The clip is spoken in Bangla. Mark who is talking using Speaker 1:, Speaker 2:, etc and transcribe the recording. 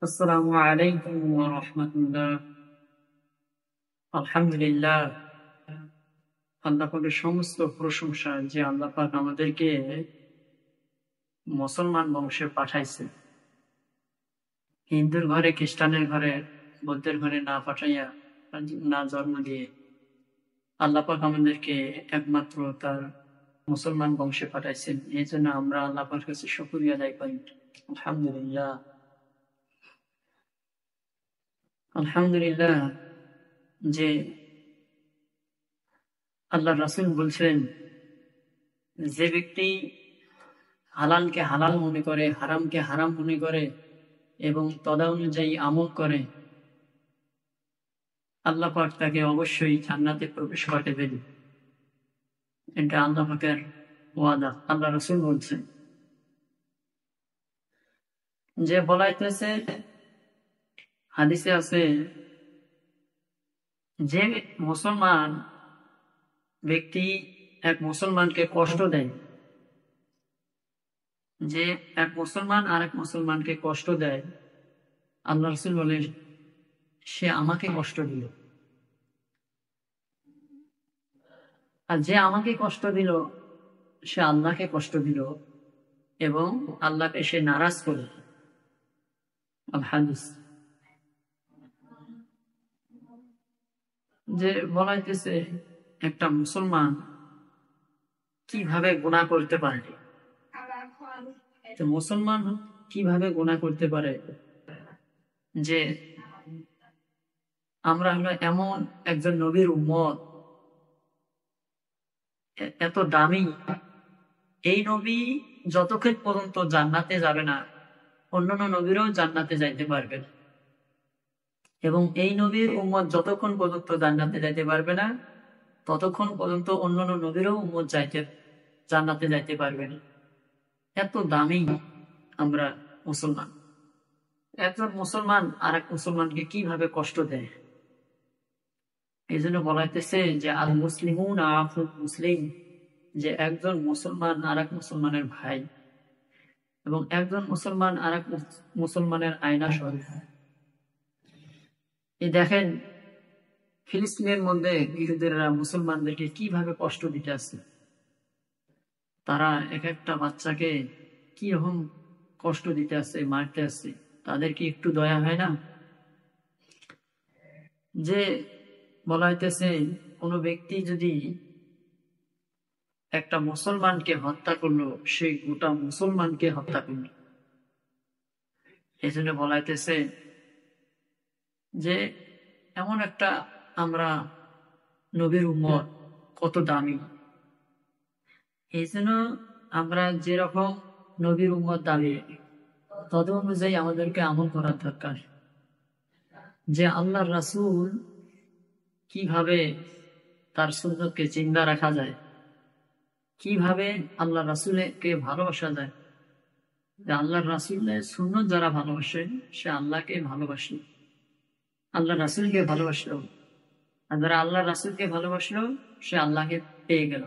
Speaker 1: আসসালামু আলাইকুম ওয়া রাহমাতুল্লাহ। আলহামদুলিল্লাহ, আল্লাহ পাকের সমস্ত প্রশংসা যে আল্লাহ পাক আমাদেরকে মুসলমান বংশে পাঠাইছে। হিন্দুর ঘরে, খ্রিস্টানের ঘরে, বৌদ্ধের ঘরে না পাঠাইয়া, না জন্ম দিয়ে আল্লাহ পাক আমাদেরকে একমাত্র তার মুসলমান বংশে পাঠাইছেন। এই জন্য আমরা আল্লাহ পাকের কাছে শুকরিয়া আদায় করি। আলহামদুলিল্লাহ, আলহামদুলিল্লাহ যে আল্লাহ রাসূল বলছেন, যে ব্যক্তি হালালকে হালাল মনে করে, হারামকে হারাম মনে করে এবং তদানুযায়ী আমল করে, আল্লাহ পাক তাকে অবশ্যই জান্নাতে প্রবেশ করাতে দেবে। এটা আল্লাহ পাকের ওয়াদা। আল্লাহ রাসূল বলছেন, যে বলাইতেছে, হাদিসে আছে, যে মুসলমান ব্যক্তি এক মুসলমানকে কষ্ট দেয়, যে এক মুসলমান আর এক মুসলমানকে কষ্ট দেয়, আল্লাহ রাসূল বলেন, সে আমাকে কষ্ট দিল। আর যে আমাকে কষ্ট দিল, সে আল্লাহকে কষ্ট দিল এবং আল্লাহকে সে নারাজ করে। আল হাদিস, যে বলাইতেছে একটা মুসলমান কিভাবে গুনাহ করতে পারে, মুসলমান কিভাবে গুনাহ করতে পারে, যে আমরা হলো এমন একজন নবীর উম্মত, এত দামি, এই নবী যতক্ষণ পর্যন্ত জান্নাতে যাবে না, অন্যান্য নবীরও জান্নাতে যাইতে পারবে না। এবং এই নবীর উম্মত যতক্ষণ পর্যন্ত জান্নাতে যাইতে পারবে না, ততক্ষণ পর্যন্ত অন্যান্য নবীরও উম্মত জান্নাতে যাইতে পারবে না। এত দামি আমরা মুসলমান। একজন মুসলমান আর এক মুসলমানকে কিভাবে কষ্ট দেয়, এই জন্য বলাইতেছে যে আল মুসলিমুন আখুল মুসলিম, যে একজন মুসলমান আর এক মুসলমানের ভাই এবং একজন মুসলমান আর এক মুসলমানের আয়না স্বরূপ। এই দেখেন, ফিলিস্তিনের মধ্যে ইহুদিরা মুসলমানদেরকে কিভাবে কষ্ট দিতে আছে। তারা এক একটা বাচ্চাকে কি রকম কষ্ট দিতে আছে, মারতে আছে। তাদের কি একটু দয়া হয় না? যে বলা হইতেছে, কোনো ব্যক্তি যদি একটা মুসলমানকে হত্যা করলো, সে গোটা মুসলমানকে হত্যা করলো। এই জন্য বলা হইতেছে যে এমন একটা আমরা নবীর উম্মত কত দামি। এই জন্য আমরা যেরকম নবীর উম্মত দামি, তদ অনুযায়ী আমাদেরকে আমল করার দরকার। যে আল্লাহর রাসূল কিভাবে তার সুন্নতকে জিন্দা রাখা যায়, কিভাবে আল্লাহ রাসূলকে ভালোবাসা যায়। যে আল্লাহর রাসূলের সুন্নত যারা ভালোবাসে, সে আল্লাহকে ভালোবাসে, আল্লাহ রাসূলকে ভালোবাসলো। আর যারা আল্লাহ রাসূলকে ভালোবাসলো, সে আল্লাহকে পেয়ে গেল।